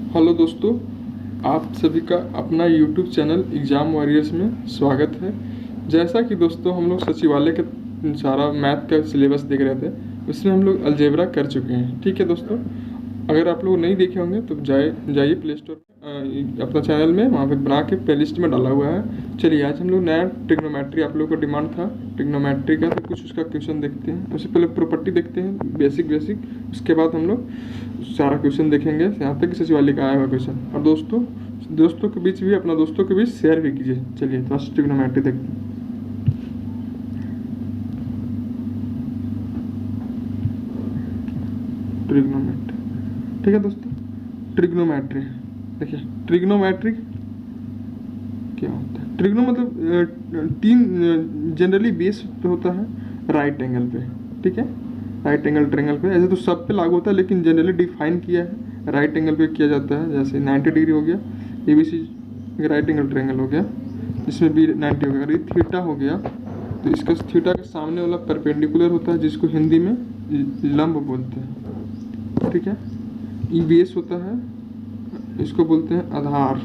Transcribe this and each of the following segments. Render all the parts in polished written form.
Hello दोस्तों, आप सभी का अपना यूट्यूब चैनल एग्ज़ाम वॉरियर्स में स्वागत है। जैसा कि दोस्तों हम लोग सचिवालय का सारा मैथ का सिलेबस देख रहे थे, उसमें हम लोग अलजेब्रा कर चुके हैं। ठीक है दोस्तों, अगर आप लोग नहीं देखे होंगे तो जाइए प्ले स्टोर अपना चैनल में, वहाँ पे बना के प्ले लिस्ट में डाला हुआ है। चलिए आज हम लोग नया ट्रिग्नोमेट्री, आप लोगों का डिमांड था ट्रिग्नोमेट्री का, तो कुछ उसका क्वेश्चन देखते हैं। उससे पहले प्रॉपर्टी देखते हैं बेसिक, उसके बाद हम लोग सारा क्वेश्चन देखेंगे, यहाँ तक कि सचिवालय का आया हुआ क्वेश्चन। और दोस्तों के बीच भी, अपना दोस्तों के बीच शेयर भी कीजिए। चलिए तो आज ट्रिग्नोमेट्री देखते हैं। ट्रिग्नोमेट्री, ठीक है दोस्तों, ट्रिग्नोमेट्री देखिए। ट्रिग्नोमेट्री क्या होता है? ट्रिग्नो मतलब तीन जनरली बेस पे होता है राइट एंगल पे। ठीक है, राइट एंगल ट्रायंगल पे, ऐसे तो सब पे लागू होता है, लेकिन जनरली डिफाइन किया है राइट एंगल पे किया जाता है। जैसे 90 डिग्री हो गया, A B C right angle triangle हो गया, इसमें भी 90 हो गया। अगर ये थीटा हो गया तो इसका थीटा के सामने वाला परपेंडिकुलर होता है, जिसको हिंदी में लंब बोलते हैं। ठीक है, ई बेस होता है, इसको बोलते हैं आधार।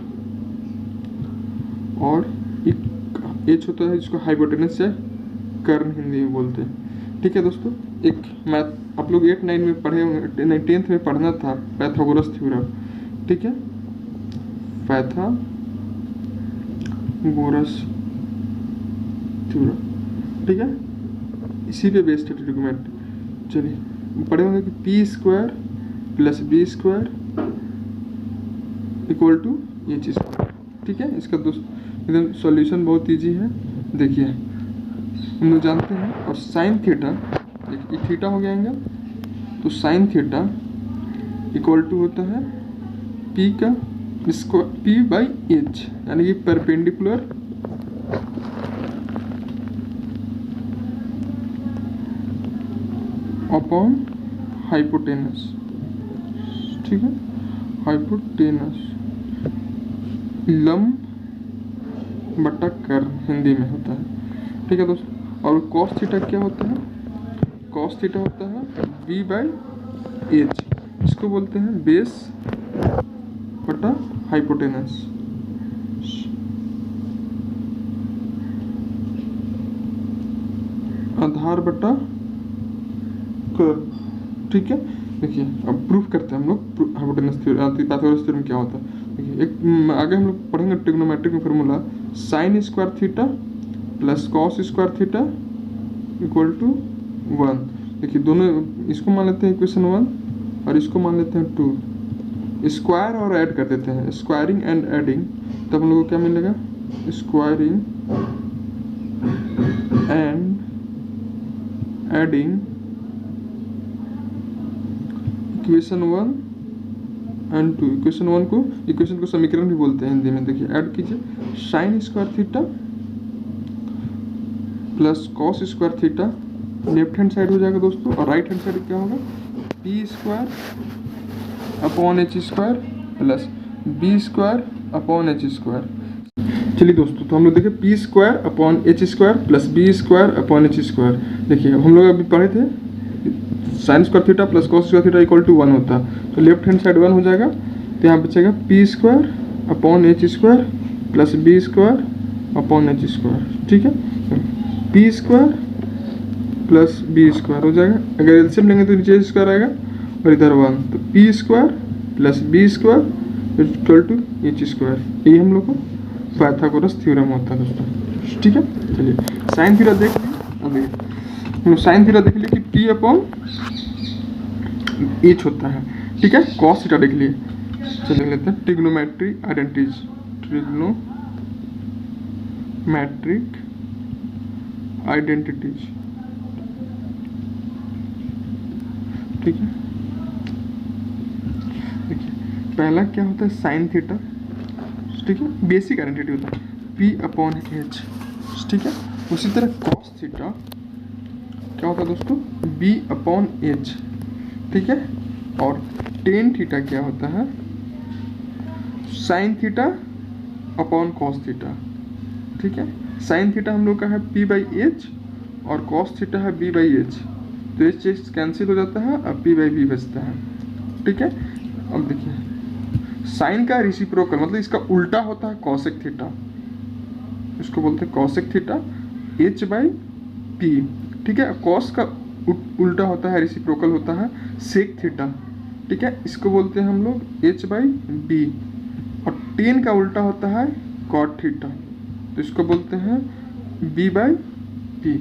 और एच होता है, जिसको हाइपोटेनस या कर्ण हिंदी में बोलते हैं। ठीक है दोस्तों, एक मैथ आप लोग 8-9 में पढ़े होंगे, 10th में पढ़ना था, पैथागोरस थ्योरम। ठीक है, पैथागोरस थ्योरम, ठीक है, इसी पे बेस्ड है ट्रिग्नोमेट्री। चलिए पढ़े होंगे कि P square plus B square equal to H square. ठीक है, इसका एकदम सॉल्यूशन बहुत इजी है। देखिए हम लोग जानते हैं, और साइन थीटा, देखिए थीटा हो गया एंगल, तो साइन थीटा इक्वल टू होता है पी का स्क्वायर, पी बाई एच, यानी कि परपेंडिकुलर अपॉन हाइपोटेनस। ठीक है, हाइपोटेनस लंब बटा कर्ण हिंदी में होता है। ठीक है दोस्तों, और कॉस थीटा क्या होता है? कॉस थीटा होता है बी बाई एच, इसको बोलते हैं बेस बटा हाइपोटेनस। आधार बटा कर्ण। ठीक है, देखिए अब प्रूफ करते हैं हम लोग हाइपोटेनस थ्योरम, पाइथागोरस थ्योरम क्या होता है। देखिए एक आगे हम लोग पढ़ेंगे ट्रिग्नोमेट्रिक में formula, sine square theta plus cos square theta equal to 1। देखिए दोनों, इसको मान लेते हैं इक्वेशन 1 और इसको मान लेते हैं 2। स्क्वायर और ऐड कर देते हैं, स्क्वायरिंग एंड एडिंग, तब हम लोग को क्या मिलेगा? Squaring and adding equation 1 and 2। Equation को समीकरण भी बोलते हैं हिंदी में। देखिए ऐड कीजिए, sine square theta plus cos square theta left hand side हो जाएगा दोस्तों, और राइट हैंड साइड क्या होगा? P square upon H square plus B square upon H square. चलिए दोस्तों, तो हम लोग देखिए P square upon H square plus B square upon H square. देखिए हम लोग अभी पढ़े थे sine square theta plus cos square theta equal to 1 होता, तो लेफ्ट हैंड साइड 1 हो जाएगा, तो यहाँ बचेगा P square upon H square plus B square upon H square. ठीक है, P square plus B square हो जाएगा, अगर एलसीएम लेंगे तो नीचे स्क्वायर आएगा, और इधर 1, तो P square plus B square equal to H square. यही हम लोग को पाइथागोरस थ्योरम होता है दोस्तों। ठीक है, चलिए साइन थीटा देख लीजिए, हम साइन थीटा देख लिए कि पी अपॉन एच होता है। ठीक है, कॉस थीटा देख लिए। चलिए लेते हैं ट्रिग्नोमेट्री आइडेंटिटीज, ट्रिग्नोमेट्रिक आइडेंटिटीज। ठीक है, देखिए पहला क्या होता है? Sine theta. ठीक है, बेसिक आइडेंटिटी होता है पी अपॉन एच। ठीक है, उसी तरह कॉस थीटा क्या होता है दोस्तों? B upon H. ठीक है, और टेन थीटा क्या होता है? Sine theta upon cos theta. ठीक है, साइन थीटा हम लोग का है पी बाई एच और कॉस थीटा है बी बाई एच, तो एच कैंसिल हो जाता है, अब पी बाई बी बचता है। ठीक है, अब देखिए साइन का रेसिप्रोकल मतलब इसका उल्टा होता है कॉसेक थीटा, इसको बोलते हैं cosec theta h by P. ठीक है, कॉस का उल्टा होता है रेसिप्रोकल होता है सेक थीटा। ठीक है, इसको बोलते हैं हम लोग h बाई बी। और टेन का उल्टा होता है कॉट थीटा, तो इसको बोलते हैं b बाई पी।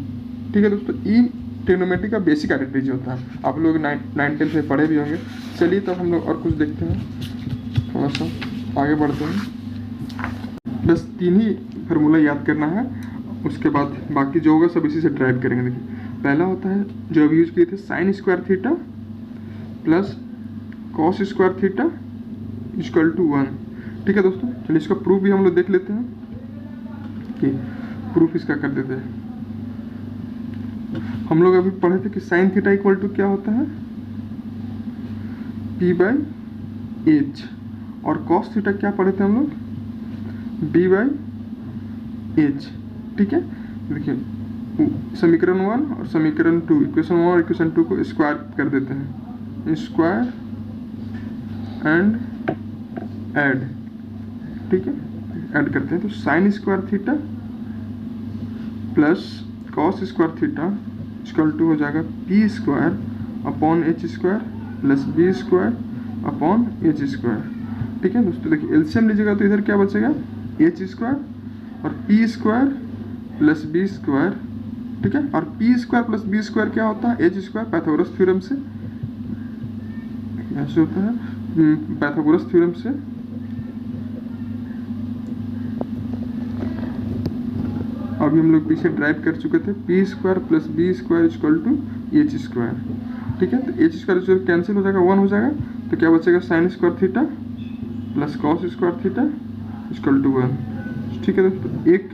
ठीक है दोस्तों, ई ट्रिग्नोमेट्री का बेसिक आइडेंटिटी होता है, आप लोग 9th-10th में पढ़े भी होंगे। चलिए तो हम लोग और कुछ देखते हैं, थोड़ा सा आगे बढ़ते हैं। बस 3 ही फार्मूला याद करना है, उसके बाद बाकी जो होगा सब इसी से ड्राइव करेंगे। देखिए पहला होता है जो अभी यूज किए थे sine square theta plus cos square theta equal to 1। ठीक है दोस्तों, चलिए इसका प्रूफ भी हम लोग देख लेते हैं कि प्रूफ इसका कर देते हैं। हम लोग अभी पढ़े थे कि साइन थीटा इक्वल टू क्या होता है p बाई एच, और कॉस थीटा क्या पढ़े थे हम लोग b बाई एच। ठीक है, देखिए समीकरण 1 और समीकरण 2, इक्वेशन 1 और इक्वेशन 2 को स्क्वायर कर देते हैं, स्क्वायर एंड ऐड। ठीक है, ऐड करते हैं तो sine square theta plus cos square theta equal to हो जाएगा P square upon H square plus B square upon H square. ठीक है दोस्तों, देखिए एलसीएम लीजिएगा तो इधर क्या बचेगा एच स्क्वायर और P square plus B square. ठीक है, और P square plus B square क्या होता है एच स्क्वायर, पाइथागोरस थ्योरम से ऐसे होता है, पाइथागोरस थ्योरम से। अभी हम लोग पीछे ड्राइव कर चुके थे P square plus B square equal to H square. ठीक है, तो एच स्क्वायर जो कैंसिल हो जाएगा 1 हो जाएगा, तो क्या बचेगा sine square theta plus cos square theta equal to 1। ठीक है दोस्तों, एक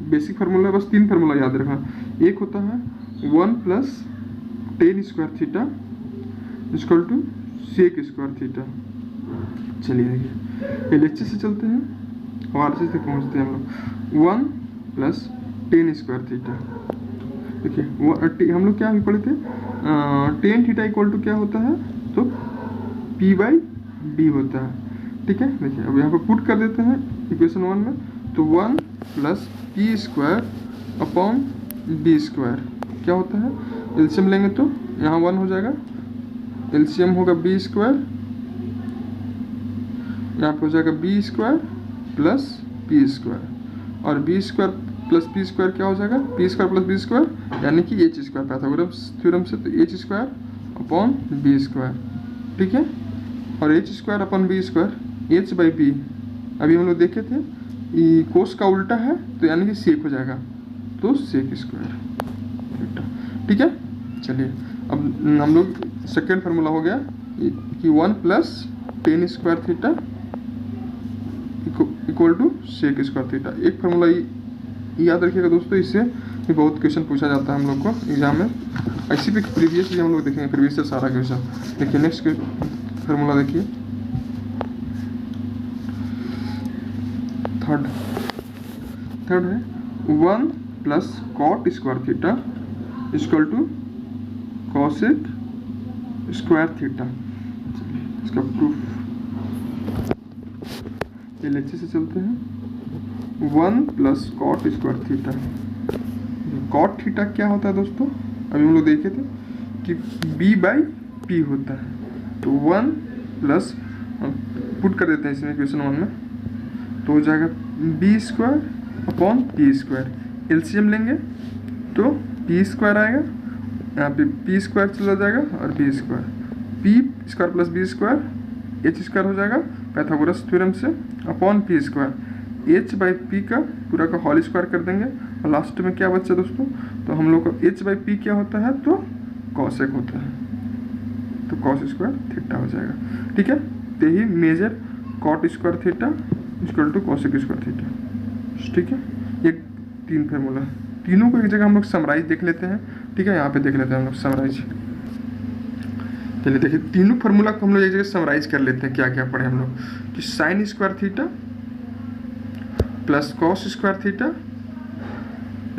बेसिक फार्मूला, बस 3 फार्मूला याद रखना। एक होता है 1 plus tan square theta equal to sec square theta. चलिए देखिए एलएचएस से चलते हैं और आरएचएस तक पहुँचते हैं हम लोग। 1 प्लस टेन स्क्वायर थीटा, देखिए हम लोग क्या अभी पढ़े थे टेन थीटा इक्वल टू क्या होता है तो p बाई बी होता है। ठीक है, देखिए अब यहाँ पर पुट कर देते हैं इक्वेशन 1 में, तो 1 plus P square upon B square क्या होता है, एलसीएम लेंगे तो यहाँ 1 हो जाएगा, एलसीएम होगा बी स्क्वायर, यहाँ पे हो जाएगा B square plus P square, और B square plus P square क्या हो जाएगा P square plus B square यानी कि एच स्क्वायर, पाइथागोरस थ्योरम से, तो h square upon B square. ठीक है, और h square upon B square H by b अभी हम लोग देखे थे कोस का उल्टा है तो यानी कि सेक हो जाएगा, तो सेक स्क्वायर। ठीक है, चलिए अब हम लोग सेकेंड फार्मूला हो गया कि 1 plus tan square theta equal to sec square theta. एक फार्मूला याद रखिएगा दोस्तों, इससे भी बहुत क्वेश्चन पूछा जाता है हम लोग को एग्जाम में। ऐसी भी प्रीवियसली हम लोग देखेंगे, प्रीवियस से सारा क्वेश्चन। देखिए नेक्स्ट फार्मूला देखिए, थर्ड है 1 plus cot square theta equal to cosec square theta. इसका प्रूफ एलएचएस से चलते हैं। 1 plus cot square theta, cot theta क्या होता है दोस्तों अभी हम लोग देखे थे कि b बाई पी होता है, तो 1 प्लस पुट कर देते हैं इसमें इक्वेशन 1 में, तो हो जाएगा B square upon P square, LCM लेंगे तो पी स्क्वायर आएगा, यहाँ पे पी स्क्वायर चला जाएगा और B square, P square plus B square H square हो जाएगा पाइथागोरस थ्योरम से, upon P square H by P का पूरा का होल स्क्वायर कर देंगे, और लास्ट में क्या बचा दोस्तों, तो हम लोग का एच बाई पी क्या होता है तो कॉसेक होता है, तो कॉस स्क्वायर थीटा हो जाएगा। ठीक है, तो यही major cot square theta equal to cosec square theta. ठीक है, ये 3 फार्मूला, तीनों को एक जगह हम लोग समराइज देख लेते हैं। ठीक है, यहाँ पे देख लेते हैं हम लोग समराइज। चलिए देखिए तीनों फार्मूला को हम लोग एक जगह समराइज कर लेते हैं, क्या क्या पढ़े हम लोग कि sine square theta plus cos square theta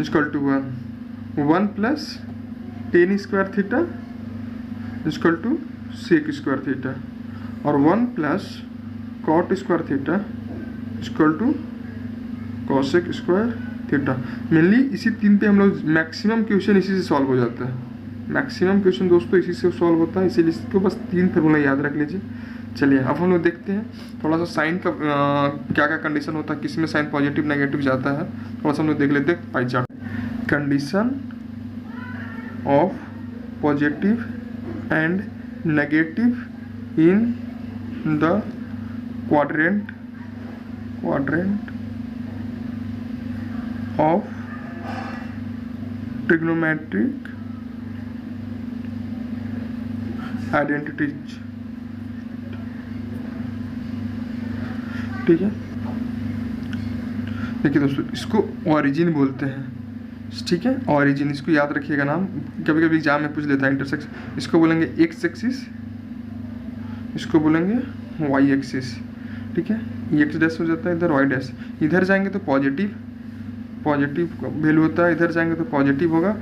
equal to 1 plus tan square theta equal to sec square theta, और 1 plus cot square theta equal to cosec square theta. Mainly इसी 3 पे हम लोग मैक्सिमम क्वेश्चन इसी से सॉल्व हो जाता है। मैक्सिमम क्वेश्चन दोस्तों इसी से सॉल्व होता है, इसीलिए इसको बस 3 फार्मूला याद रख लीजिए। चलिए अब हम लोग देखते हैं थोड़ा सा साइन का क्या क्या कंडीशन होता है, किस में साइन पॉजिटिव नेगेटिव जाता है, थोड़ा सा हम लोग देख लेते हैं pie chart. Condition of positive and negative in the quadrant of trigonometric identities. ठीक है, देखिए दोस्तों इसको ऑरिजिन बोलते हैं। ठीक है, ऑरिजिन इसको याद रखिएगा नाम, कभी कभी एग्जाम में पूछ लेता है इंटरसेक्शन। इसको बोलेंगे एक्स एक्सिस, इसको बोलेंगे वाई एक्सिस। ठीक है, एक्स डैश हो जाता है इधर, वाई डैश। इधर जाएंगे तो पॉजिटिव वैल्यू होता है, इधर जाएंगे तो पॉजिटिव होगा,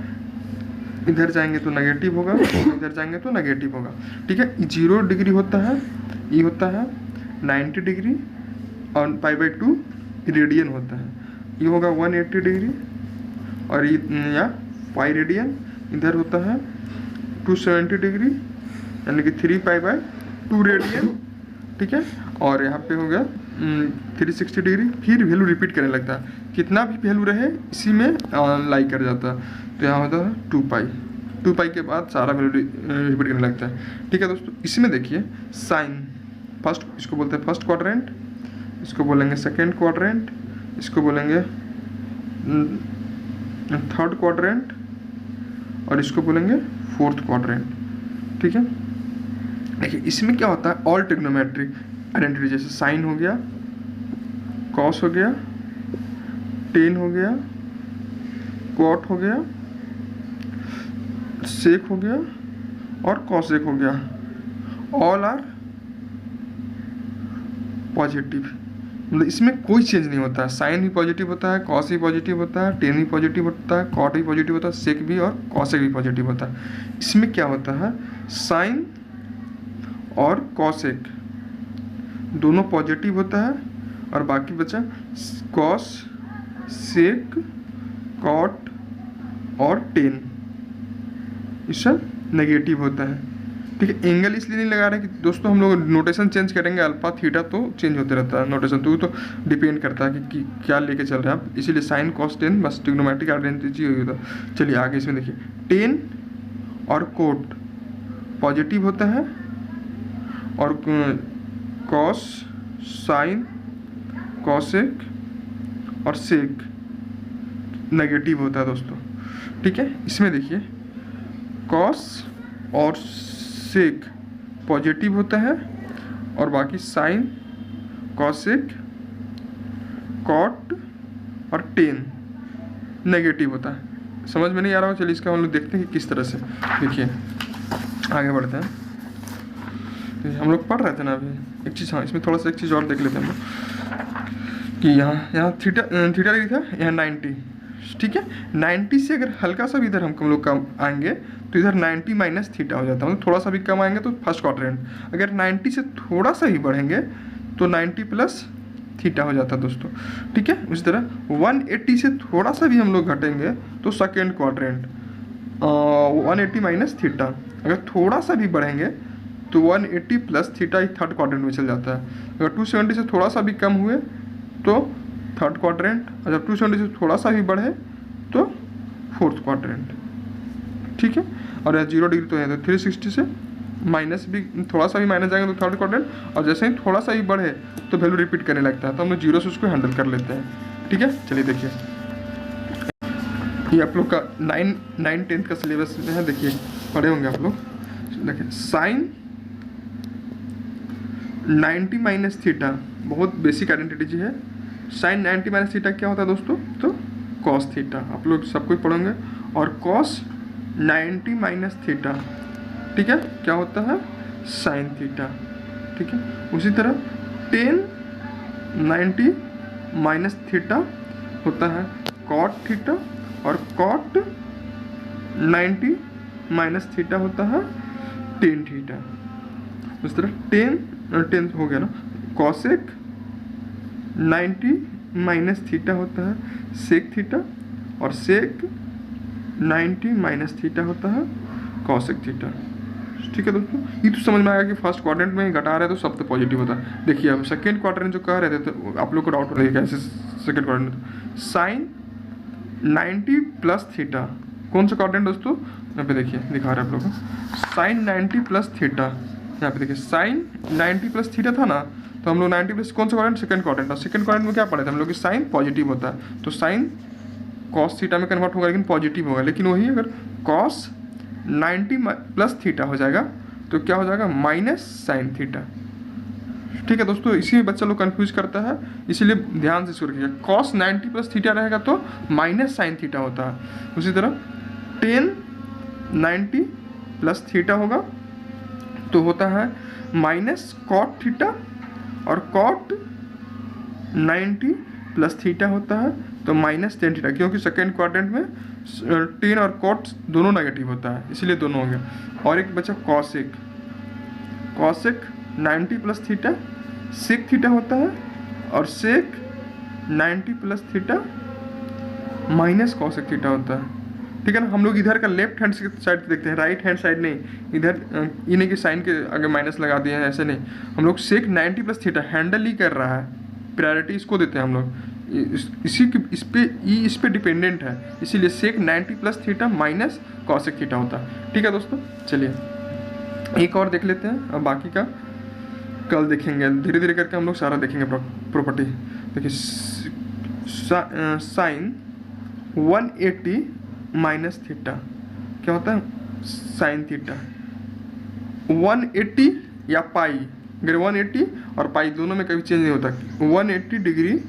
इधर जाएंगे तो नेगेटिव होगा, इधर जाएंगे तो नेगेटिव होगा। ठीक है, 0 डिग्री होता है, ये होता है 90 डिग्री और π/2 रेडियन होता है। ये होगा 180 डिग्री और ये या पाई रेडियन। इधर होता है 270 डिग्री यानी कि 3π/2 रेडियन। ठीक है, और यहाँ पे हो गया 360 डिग्री। फिर वैल्यू रिपीट करने लगता है, कितना भी वैल्यू रहे इसी में लाई कर जाता है। तो यहाँ होता है 2π के बाद सारा वैल्यू रिपीट करने लगता है। ठीक है दोस्तों, इसमें देखिए साइन फर्स्ट, इसको बोलते हैं फर्स्ट क्वाड्रेंट, इसको बोलेंगे सेकेंड क्वाड्रेंट, इसको बोलेंगे थर्ड क्वाड्रेंट और इसको बोलेंगे फोर्थ क्वाड्रेंट। ठीक है, देखिए इसमें क्या होता है, ऑल ट्रिग्नोमेट्रिक आइडेंटिटी, जैसे साइन हो गया, कॉस हो गया, टेन हो गया, कॉट हो गया, सेक हो गया और कॉसेक हो गया, ऑल आर पॉजिटिव। मतलब इसमें कोई चेंज नहीं होता है। साइन भी पॉजिटिव होता है, कॉस भी पॉजिटिव होता है, टेन भी पॉजिटिव होता है, कॉट भी पॉजिटिव होता है, सेक भी और कॉसेक भी पॉजिटिव होता है। इसमें क्या होता है, साइन और कॉसेक दोनों पॉजिटिव होता है और बाकी बचा कॉस, सेक, कॉट और टेन, ये सब नेगेटिव होता है। ठीक है, एंगल इसलिए नहीं लगा रहे कि दोस्तों हम लोग नोटेशन चेंज करेंगे, अल्फा थीटा तो चेंज होते रहता है नोटेशन, तो डिपेंड करता है कि क्या लेके चल रहे हैं आप। इसीलिए साइन कॉस टेन बस ट्रिग्नोमेट्रिक आइडेंटिटी होता है। चलिए आगे इसमें देखिए, टेन और कोट पॉजिटिव होता है और कॉस, साइन, कॉसेक और सेक नेगेटिव होता है दोस्तों। ठीक है, इसमें देखिए कॉस और सेक पॉजिटिव होता है और बाकी साइन, कॉसेक, कॉट और टेन नेगेटिव होता है। समझ में नहीं आ रहा हो, चलिए इसका हम लोग देखते हैं कि किस तरह से। देखिए आगे बढ़ते हैं, हम लोग पढ़ रहे थे ना अभी एक चीज़। हाँ, इसमें थोड़ा सा एक चीज़ और देख लेते हैं हम लोग कि यहाँ थीटा डिग्री था, यहाँ 90। ठीक है, 90 से अगर हल्का सा भी इधर हम लोग कम आएंगे तो इधर 90 माइनस थीटा हो जाता है, मतलब थोड़ा सा भी कम आएंगे तो फर्स्ट क्वाड्रेंट। अगर 90 से थोड़ा सा ही बढ़ेंगे तो 90 प्लस थीटा हो जाता है दोस्तों। ठीक है, उसी तरह 180 से थोड़ा सा भी हम लोग घटेंगे तो सेकेंड क्वाड्रेंट, 180 माइनस थीटा। अगर थोड़ा सा भी बढ़ेंगे तो 180 प्लस थीटा थर्ड क्वाड्रेंट में चल जाता है। अगर 270 से थोड़ा सा भी कम हुए तो थर्ड क्वाड्रेंट, और जब 270 से थोड़ा सा भी बढ़े तो फोर्थ क्वाड्रेंट। ठीक है, और यह 0 डिग्री तो है तो 360 से माइनस भी थोड़ा सा भी माइनस जाएंगे तो थर्ड क्वाड्रेंट, और जैसे ही थोड़ा सा भी बढ़े तो वैल्यू रिपीट करने लगता है, तो हम लोग 0 से उसको हैंडल कर लेते हैं। ठीक है, चलिए देखिए ये आप लोग का 9 10th का सिलेबस में है, देखिए पढ़े होंगे आप लोग। देखिए साइन 90 माइनस थीटा बहुत बेसिक आइडेंटिटी है। साइन 90 माइनस थीटा क्या होता है दोस्तों, तो कॉस थीटा, आप लोग सब कुछ पढ़ोगे। और कॉस 90 माइनस थीटा, ठीक है, क्या होता है, साइन थीटा। ठीक है, उसी तरह टेन 90 माइनस थीटा होता है कॉट थीटा, और कॉट 90 माइनस थीटा होता है टेन थीटा। उस तरह टेन हो गया ना, कॉसेक 90 माइनस थीटा होता है सेक थीटा, और सेक 90 माइनस थीटा होता है कॉसेक थीटा। ठीक है दोस्तों, ये तो समझ में आएगा कि फर्स्ट क्वाड्रेंट में घटा रहे हैं तो सब तो पॉजिटिव होता है। देखिए हम सेकेंड क्वाड्रेंट जो कह रहे थे तो आप लोग को डाउट हो रहा है कैसे second quadrant, sine 90 plus theta, कौन सा क्वाड्रेंट दोस्तों, यहाँ पे देखिए दिखा रहे हैं आप लोग को, साइन 90 प्लस थीटा, यहाँ पे देखिए साइन 90 प्लस थीटा था ना, तो हम लोग 90 प्लस कौन सा क्वाड्रेंट, सेकंड क्वाड्रेंट, और सेकंड क्वाड्रेंट में क्या पढ़े थे हम लोग कि साइन पॉजिटिव होता है, तो साइन कॉस थीटा में कन्वर्ट होगा लेकिन पॉजिटिव होगा, लेकिन वही अगर कॉस 90 प्लस थीटा हो जाएगा तो क्या हो जाएगा माइनस साइन थीटा। ठीक है दोस्तों, इसी में बच्चा लोग कंफ्यूज करता है, इसीलिए ध्यान से इसको रखिएगा। कॉस 90 प्लस थीटा रहेगा तो माइनस साइन थीटा होता है। उसी तरह टेन 90 प्लस थीटा होगा तो होता है माइनस कॉट थीटा, और कॉट 90 प्लस थीटा होता है तो माइनस टेन थीटा, क्योंकि सेकेंड क्वाड्रेंट में टेन और कॉट दोनों नेगेटिव होता है इसलिए दोनों हो गया। और एक बचा cosec, cosec 90 plus theta sec theta होता है, और sec 90 plus theta minus cosec theta होता है। ठीक है ना, हम लोग इधर का लेफ्ट हैंड साइड देखते हैं, राइट हैंड साइड नहीं, इधर इन्हीं के साइन के आगे माइनस लगा दिए हैं, ऐसे नहीं, हम लोग सेक 90 प्लस थीटा हैंडल ही कर रहा है, प्रायोरिटी इसको देते हैं हम लोग, इसी के इस पे डिपेंडेंट है, इसीलिए सेक 90 plus theta minus cosec theta होता है। ठीक है दोस्तों, चलिए एक और देख लेते हैं, अब बाकी का कल देखेंगे, धीरे धीरे करके हम लोग सारा देखेंगे प्रॉपर्टी। देखिए साइन 180 माइनस थीटा क्या होता है, साइन थीटा 180 या पाई, अगर 180 और पाई दोनों में कभी चेंज नहीं होता, 180 degree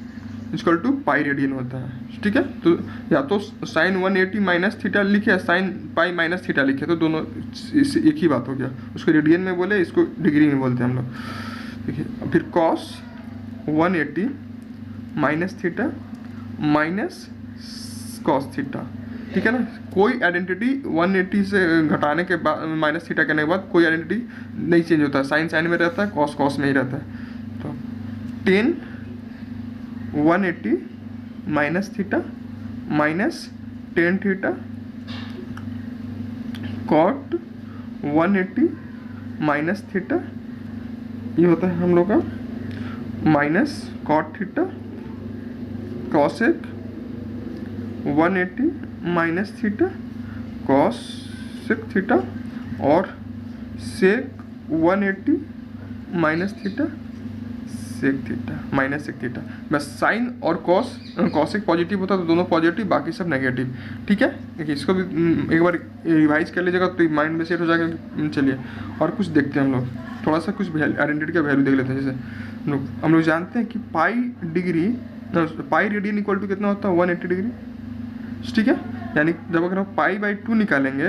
equal to pi radian होता है। ठीक है, तो या तो साइन 180 माइनस थीटा लिखे या साइन पाई माइनस थीटा लिखे, तो दोनों एक ही बात हो गया, उसको रेडियन में बोले, इसको डिग्री में बोलते हैं हम लोग। देखिए फिर cos 180 minus theta minus cos theta. ठीक है ना, कोई आइडेंटिटी 180 से घटाने के बाद माइनस थीटा करने के बाद कोई आइडेंटिटी नहीं चेंज होता है, साइन साइन में रहता है, कॉस कॉस में ही रहता है। तो 10 180 minus theta minus 10 theta cot 180 minus theta, ये होता है हम लोग का minus cot theta cosec 180 minus theta cosec theta, और sec 180 minus theta sec theta minus sec theta. बस साइन और कॉसेक पॉजिटिव होता है तो दोनों पॉजिटिव, बाकी सब नेगेटिव। ठीक है, देखिए इसको भी एक बार रिवाइज कर लीजिएगा तो माइंड में सेट हो जाएगा। चलिए और कुछ देखते हैं हम लोग, थोड़ा सा कुछ आइडेंटिटी का वैल्यू देख लेते हैं। जैसे हम लोग जानते हैं कि pi degree pi radian equal to कितना होता है 180 डिग्री। ठीक है, यानी जब अगर हम पाई बाई 2 निकालेंगे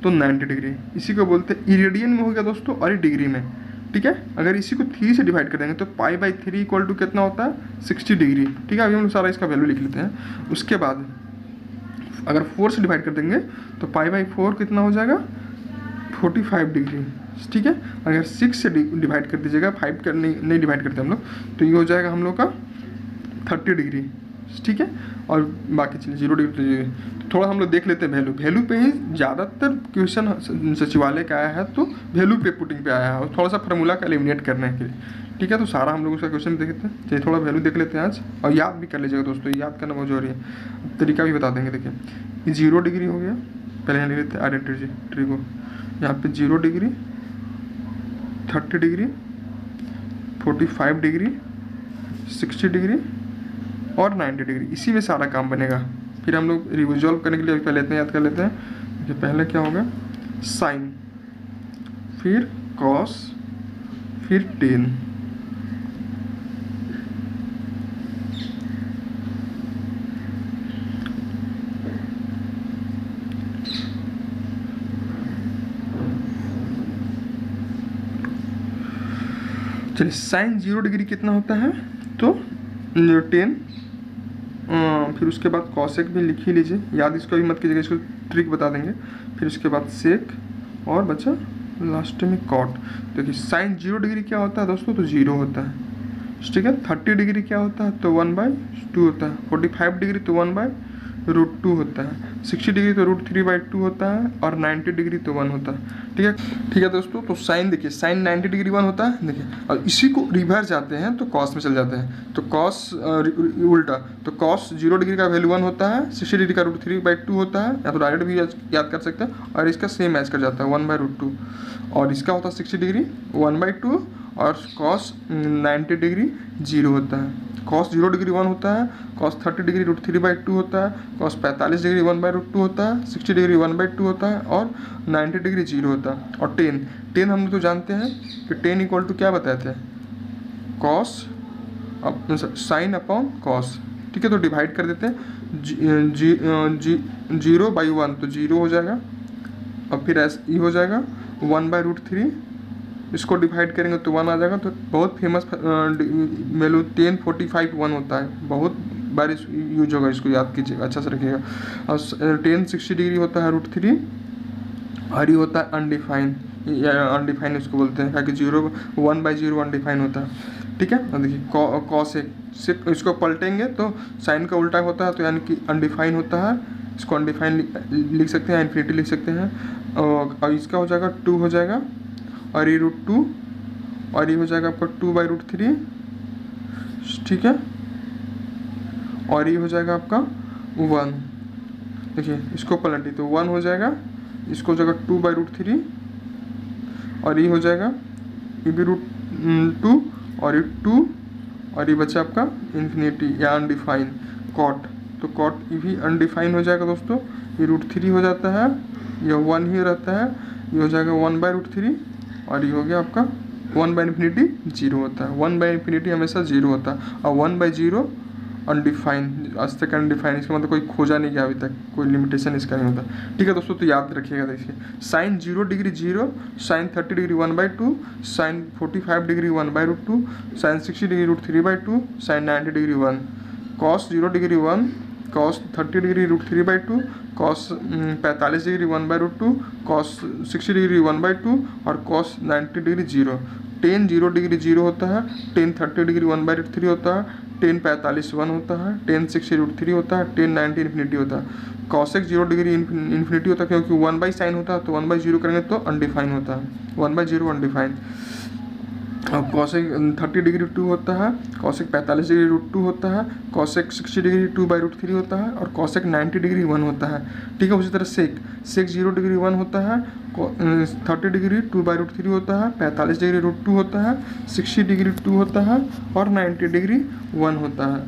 तो 90 डिग्री, इसी को बोलते हैं इरेडियन में हो गया दोस्तों, और डिग्री में। ठीक है, अगर इसी को 3 से डिवाइड कर देंगे तो पाई बाई 3 इक्वल टू कितना होता है 60 डिग्री। ठीक है, अभी हम लोग सारा इसका वैल्यू लिख लेते हैं। उसके बाद अगर 4 से डिवाइड कर देंगे तो पाई बाई 4 कितना हो जाएगा 45 डिग्री। ठीक है, अगर 6 से डिवाइड कर दीजिएगा, 5 कर नहीं डिवाइड करते हम लोग, तो ये हो जाएगा हम लोग का 30 डिग्री। ठीक है, और बाकी चलिए 0 डिग्री। तो थोड़ा हम लोग देख लेते हैं वैल्यू पे ही ज़्यादातर क्वेश्चन सचिवालय का आया है, तो वैल्यू पे पुटिंग पे आया है, और थोड़ा सा फार्मूला का एलिमिनेट करने के लिए। ठीक है, तो सारा हम लोग उसका क्वेश्चन देखते हैं। चलिए थोड़ा वैल्यू देख लेते हैं आज, और याद भी कर लीजिएगा दोस्तों, याद करना बहुत जरूरी है, तरीका भी बता देंगे। देखिए ये 0 डिग्री हो गया, पहले यहाँ लिख लेते हैं आइडेंटिटी को, यहाँ पे 0 डिग्री 30 डिग्री 45 डिग्री 60 डिग्री और 90 डिग्री, इसी में सारा काम बनेगा। फिर हम लोग रिजॉल्व करने के लिए पहले लेते हैं, याद कर लेते हैं कि पहले क्या होगा साइन, फिर कॉस, फिर टेन, चलिए साइन 0 डिग्री कितना होता है तो 10, फिर उसके बाद कॉसेक भी लिख ही लीजिए, याद इसको भी मत कीजिएगा, इसको ट्रिक बता देंगे। फिर उसके बाद सेक, और बचा लास्ट में कॉट। देखिए साइन 0 डिग्री क्या होता है दोस्तों, तो 0 होता है। ठीक है। 30 डिग्री क्या होता है तो 1/2 होता है। 45 डिग्री तो 1/√2 होता है। 60 डिग्री तो √3/2 होता है और 90 डिग्री तो 1 होता है। ठीक है दोस्तों। तो साइन देखिए, साइन 90 डिग्री 1 होता है देखिए, और इसी को रिवर्स जाते हैं तो कॉस में चल जाते हैं। तो कॉस उल्टा, तो कॉस 0 डिग्री का वैल्यू 1 होता है, 60 डिग्री का √3/2 होता है, या तो डायरेक्ट भी याद कर सकते हैं, और इसका सेम मैच कर जाता है 1/√2, और इसका होता है 60 डिग्री 1/2, और कॉस 90 डिग्री 0 होता है। कॉस 0 डिग्री 1 होता है, कॉस 30 डिग्री √3/2 होता है, कॉस 45 डिग्री 1/√2 होता है, 60 डिग्री 1/2 होता है, और 90 डिग्री 0 होता है। और टेन हम तो जानते हैं कि टेन इक्वल टू क्या बताते हैं, कॉस साइन अपॉन कॉस। ठीक है, तो डिवाइड कर देते हैं 0/1 तो 0 हो जाएगा, और फिर ऐसे हो जाएगा 1/√3, इसको डिवाइड करेंगे तो 1 आ जाएगा। तो बहुत फेमस वैल्यू 1045 1 होता है, बहुत बार यूज होगा, इसको याद कीजिएगा, अच्छा से रखिएगा। और 1060 डिग्री होता है √3, और ये होता है अनडिफाइन, या अनडिफाइन इसको बोलते हैं, ताकि 1/0 अनडिफाइन होता है। ठीक है, और देखिए कॉसेक से इसको पलटेंगे तो साइन का उल्टा होता है, तो यानी कि अनडिफाइन होता है, इसको अनडिफाइन लिख सकते हैं, इन्फिनिटी लिख सकते हैं, और इसका हो जाएगा 2 हो जाएगा, और ये √2, और ये हो जाएगा आपका 2/√3। ठीक है, और ये हो जाएगा आपका 1। देखिए इसको पलटी तो 1 हो जाएगा, इसको हो जाएगा 2/√3, और ये हो जाएगा ये भी √2, और ये 2, और ये बचा आपका इन्फिनिटी या अनडिफाइन कॉट। तो कॉट ये भी अनडिफाइन हो जाएगा दोस्तों, ये √3 हो जाता है, यह 1 ही रहता है, ये हो जाएगा 1/√3, और ये हो गया आपका 1/∞ 0 होता है। 1/∞ हमेशा 0 होता है, और 1/0 अनडिफाइन, आज तक अनडिफाइन, इसका मतलब कोई खोजा नहीं गया अभी तक, कोई लिमिटेशन इसका नहीं होता। ठीक है दोस्तों, तो याद रखिएगा। देखिए sine 0 degree 0, sine 30 degree 1/2, sine 45 degree 1/√2, sine 60 degree √3/2, sine 90 degree 1, cos 0 degree 1, cos 30 degree √3/2, cos 45 degree 1/√2, cos 60 degree 1/2, और कॉस 90 डिग्री 0। टेन 0 डिग्री 0 होता है, टेन 30 डिग्री 1/√3 होता है, टेन 45 1 होता है, टेन 60 √3 होता है, टेन 90 इन्फिनिटी होता है। कॉसेक 0 डिग्री इन्फिनिटी होता है, क्योंकि 1/sin होता है, तो 1/0 करेंगे तो अनडिफाइन होता है, 1/0 अनडिफाइन। और कॉसेक 30 डिग्री 2 होता है, कॉसेक 45 डिग्री √2 होता है, कॉसेक 60 डिग्री 2/√3 होता है, और कॉसेक 90 डिग्री 1 होता है। ठीक है, उसी तरह सेक 0 डिग्री 1 होता है, 30 डिग्री 2/√3 होता है, 45 डिग्री √2 होता है, 60 डिग्री 2 होता है, और 90 डिग्री 1 होता है,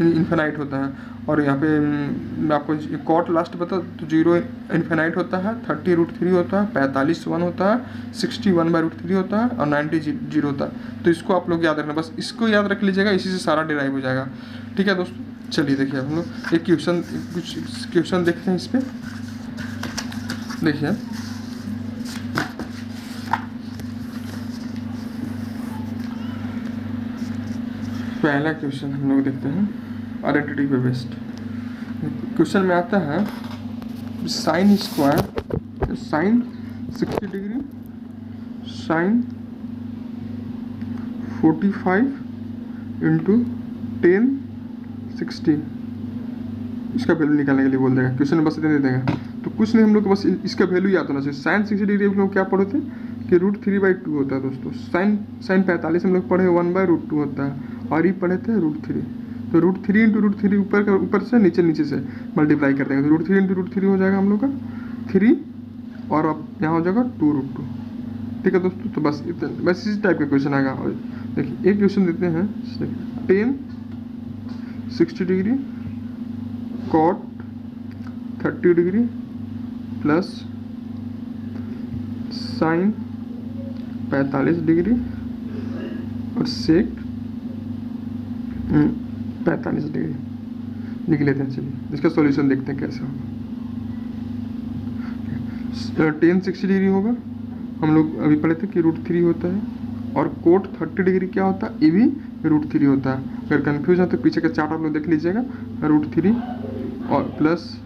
इन्फिनाइट होता है। और यहाँ पे मैं आपको कॉट लास्ट बता, तो 0 इन्फिनाइट होता है, 30 √3 होता है, 45 1 होता है, 60 1/√3 होता है, और 90 0 होता है। तो इसको आप लोग याद रखना, बस इसको याद रख लीजिएगा, इसी से सारा डिराइव हो जाएगा। ठीक है दोस्तों, चलिए देखिए हम लोग एक कुछ क्वेश्चन देखते हैं इस पर। देखिए पहला क्वेश्चन हम लोग देखते हैं आइडेंटिटी पे बेस्ड। क्वेश्चन में आता है sine square, sine 60 degree, sine 45 into 10 60, इसका वैल्यू निकालने के लिए बोल देगा। क्वेश्चन में बस इतने दे देगा, तो कुछ नहीं, हम लोग को बस इसका वैल्यू याद होना चाहिए। साइन 60 डिग्री हम लोग क्या पढ़े थे कि √3/2 होता है दोस्तों। साइन 45 हम लोग पढ़े 1/√2 होता है, और ये पढ़े थे √3। तो √3 इंटू √3 ऊपर से नीचे से मल्टीप्लाई कर देंगे, तो √3 इंटू √3 हो जाएगा हम लोग का 3, और अब यहाँ हो जाएगा 2√2। ठीक है दोस्तों, तो बस इसी टाइप का क्वेश्चन आएगा। और देखिए एक क्वेश्चन देते हैं, 10 60 degree cot 30 degree plus sine 45 degree और सेक 45 डिग्री लिख लेते हैं। चलिए इसका सॉल्यूशन देखते हैं कैसे होगा। 10 60 डिग्री होगा, हम लोग अभी पढ़े थे कि √3 होता है, और कोट 30 डिग्री क्या होता है, ये भी √3 होता है। अगर कंफ्यूज है तो पीछे का चार्ट आप लोग देख लीजिएगा। √3 और प्लस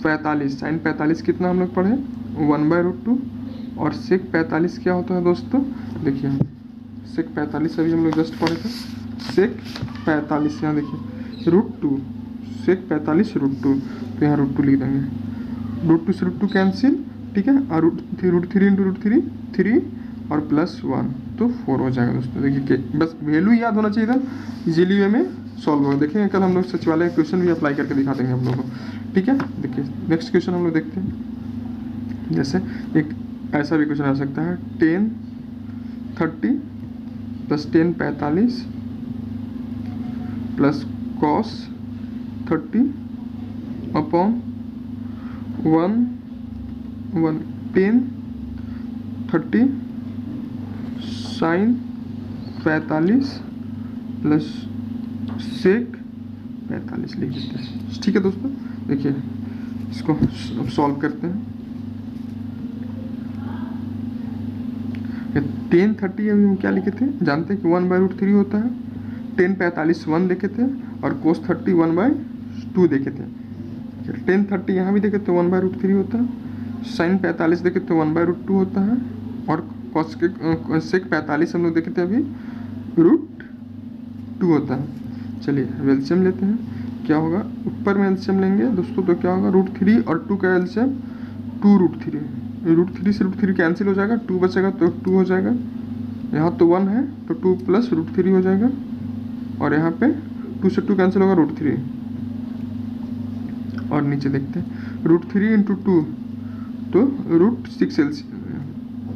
45, साइन 45 कितना हम लोग पढ़े 1/√2, और सेक 45 क्या होता है दोस्तों, देखिए सेक 45 अभी हम लोग जस्ट पढ़े थे। सेक 45 यहाँ देखिए √2, सेक 45 √2, तो यहाँ √2 लिख देंगे। √2 से √2 कैंसिल, ठीक है, और √3 इंटू √3 3 और +1 तो 4 हो जाएगा दोस्तों। देखिए बस वैल्यू याद होना चाहिए था, इजीली वे में सॉल्व होगा। देखेंगे कल हम लोग सचिवालय का क्वेश्चन भी अप्लाई करके दिखा देंगे हम लोग को, ठीक है। देखिए नेक्स्ट क्वेश्चन हम लोग देखते हैं। जैसे एक ऐसा भी क्वेश्चन आ सकता है 10 30 + 10 45 plus cos 30 upon 1 10 30 sin 45 plus sec 45 लिख देते हैं, ठीक है दोस्तों। देखिए इसको अब सॉल्व करते हैं। 10 30 अभी हम क्या लिखे थे, जानते हैं कि 1/√3 होता है। 10 45 1 देखे थे और cos 30 1/2 देखे थे। 10 30 यहाँ भी देखे तो 1/√3 होता है, sin 45 देखे तो 1/√2 होता है, और cos के सेक 45 हम लोग देखे थे अभी √2 होता है। चलिए एलसीएम लेते हैं, क्या होगा, ऊपर में एलसीएम लेंगे दोस्तों तो क्या होगा, √3 और 2 का एलसीएम 2√3, √3 से √3 कैंसिल हो जाएगा, 2 बचेगा तो 2 हो जाएगा। यहाँ तो 1 है तो 2 + √3 हो जाएगा, और यहाँ पे 2 से 2 कैंसिल होगा √3, और नीचे देखते हैं √3 × 2 तो √6 एलसीएम,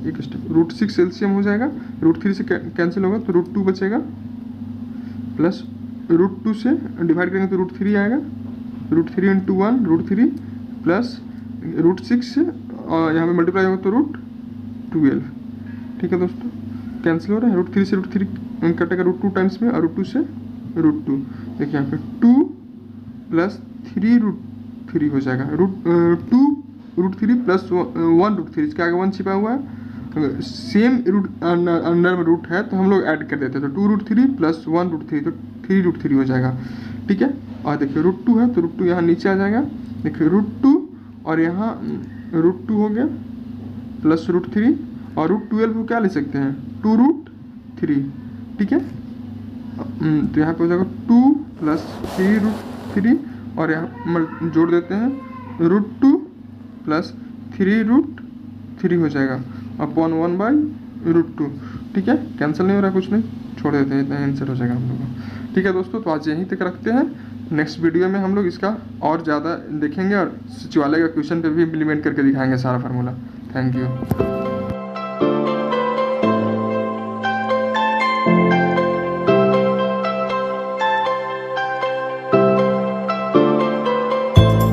एक स्टेप √6 एलसीएम हो जाएगा, √3 से कैंसिल होगा तो √2 बचेगा, प्लस √2 से डिवाइड करेंगे तो √3 आएगा, √3 × 1 √3 प्लस √6 से यहाँ पे मल्टीप्लाई होगा तो √12, ठीक है दोस्तों। कैंसिल हो रहा है, √3 से √3 कटेगा √2 टाइम्स में, और √2 से √2, देखिए यहाँ पे 2 + 3√3 हो जाएगा, √2 √3 + 1 √3, इसके आगे 1 छिपा हुआ है, सेम रूट अंडर में रूट है तो हम लोग ऐड कर देते हैं, तो 2√3 + 1 √3 तो 3√3 हो जाएगा, ठीक है। और देखिए √2 है तो √2 यहाँ नीचे आ जाएगा, देखिए √2 और यहाँ √2 हो गया प्लस √3, और √12 को क्या ले सकते हैं 2√3, ठीक है। तो यहाँ पे हो जाएगा 2 + 3√3, और यहाँ जोड़ देते हैं √2 + 3√3 हो जाएगा अपॉन 1/√2, ठीक है। कैंसिल नहीं हो रहा, कुछ नहीं, छोड़ देते हैं, इतना आंसर हो जाएगा हम लोग का, ठीक है दोस्तों। तो आज यहीं तक रखते हैं, नेक्स्ट वीडियो में हम लोग इसका और ज़्यादा देखेंगे और सचिवालय का क्वेश्चन पे भी इम्प्लीमेंट करके दिखाएंगे सारा फार्मूला। Thank you.